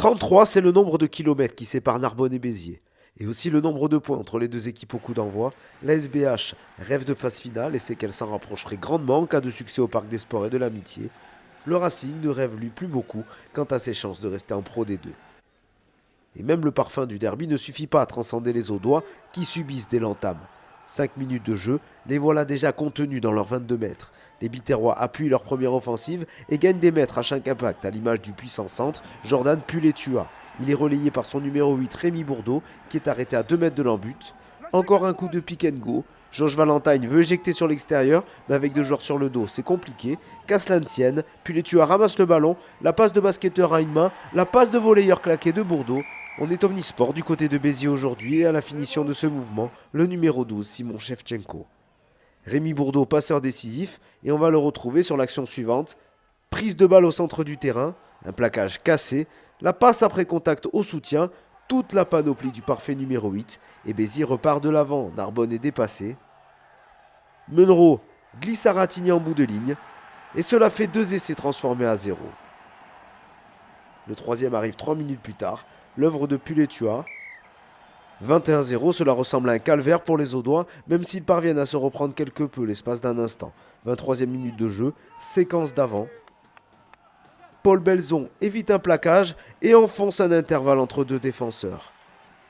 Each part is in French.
33, c'est le nombre de kilomètres qui sépare Narbonne et Béziers. Et aussi le nombre de points entre les deux équipes au coup d'envoi. La SBH rêve de phase finale et sait qu'elle s'en rapprocherait grandement en cas de succès au Parc des Sports et de l'Amitié. Le Racing ne rêve lui plus beaucoup quant à ses chances de rester en Pro D2. Et même le parfum du derby ne suffit pas à transcender les Audois qui subissent dès l'entame. 5 minutes de jeu, les voilà déjà contenus dans leurs 22 mètres. Les Biterrois appuient leur première offensive et gagnent des mètres à chaque impact, à l'image du puissant centre, Jordan Puletua. Il est relayé par son numéro 8, Rémi Bourdeau, qui est arrêté à 2 mètres de l'embut. Encore un coup de pick and go. Georges Valentine veut éjecter sur l'extérieur, mais avec 2 joueurs sur le dos, c'est compliqué. Qu'à cela ne tienne, Puletua ramasse le ballon, la passe de basketteur à une main, la passe de volleyeur claqué de Bourdeau. On est omnisport du côté de Béziers aujourd'hui et à la finition de ce mouvement, le numéro 12, Simon Shevchenko. Rémi Bourdeau, passeur décisif, et on va le retrouver sur l'action suivante. Prise de balle au centre du terrain, un plaquage cassé, la passe après contact au soutien, toute la panoplie du parfait numéro 8, et Béziers repart de l'avant, Narbonne est dépassé. Munro glisse à Ratigny en bout de ligne, et cela fait 2 essais transformés à 0. Le troisième arrive 3 minutes plus tard, l'œuvre de Puletua. 21-0, cela ressemble à un calvaire pour les Audois, même s'ils parviennent à se reprendre quelque peu l'espace d'un instant. 23e minute de jeu, séquence d'avant. Paul Belzon évite un plaquage et enfonce un intervalle entre 2 défenseurs.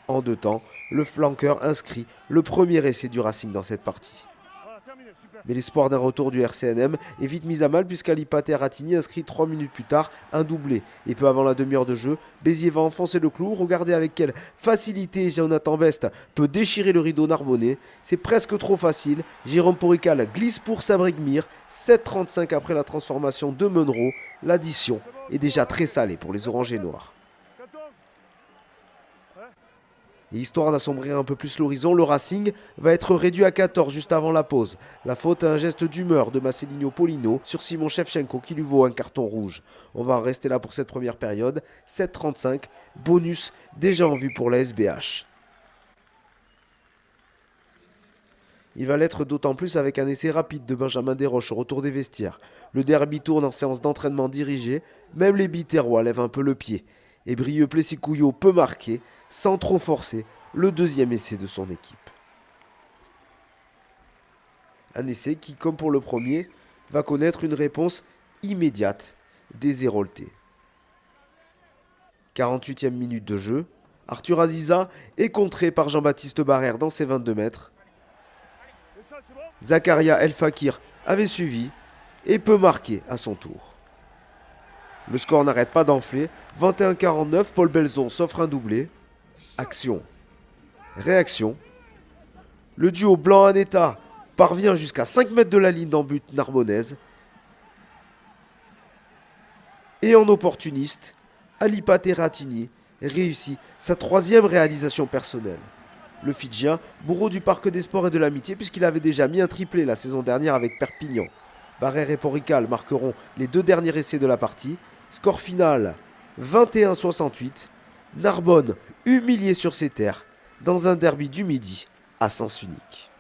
En 2 temps, le flanqueur inscrit le premier essai du Racing dans cette partie. Mais l'espoir d'un retour du RCNM est vite mis à mal puisqu'Ali Pater Ratigny inscrit 3 minutes plus tard un doublé. Et peu avant la demi-heure de jeu, Béziers va enfoncer le clou. Regardez avec quelle facilité Jonathan Best peut déchirer le rideau narbonnais. C'est presque trop facile. Jérôme Porical glisse pour Sabrigmir. 7,35 après la transformation de Munro. L'addition est déjà très salée pour les Oranges et Noirs. Et histoire d'assombrir un peu plus l'horizon, le Racing va être réduit à 14 juste avant la pause. La faute à un geste d'humeur de Marcelinho Polino sur Simon Shevchenko qui lui vaut un carton rouge. On va rester là pour cette première période. 7,35, bonus déjà en vue pour la SBH. Il va l'être d'autant plus avec un essai rapide de Benjamin Desroches au retour des vestiaires. Le derby tourne en séance d'entraînement dirigée, même les Biterrois lèvent un peu le pied. Et Brieux Plessis-Couillot peut marquer, sans trop forcer, le deuxième essai de son équipe. Un essai qui, comme pour le premier, va connaître une réponse immédiate des Héroltais. 48e minute de jeu, Arthur Aziza est contré par Jean-Baptiste Barrère dans ses 22 mètres. Zakaria El Fakir avait suivi et peut marquer à son tour. Le score n'arrête pas d'enfler. 21-49, Paul Belzon s'offre un doublé. Action. Réaction. Le duo Blanc-Aneta parvient jusqu'à 5 mètres de la ligne d'en but narbonnaise. Et en opportuniste, Ali Pater Ratigny réussit sa 3e réalisation personnelle. Le Fidjien, bourreau du Parc des Sports et de l'Amitié puisqu'il avait déjà mis un triplé la saison dernière avec Perpignan. Barrère et Porical marqueront les 2 derniers essais de la partie. Score final 21-68. Narbonne humilié sur ses terres dans un derby du Midi à sens unique.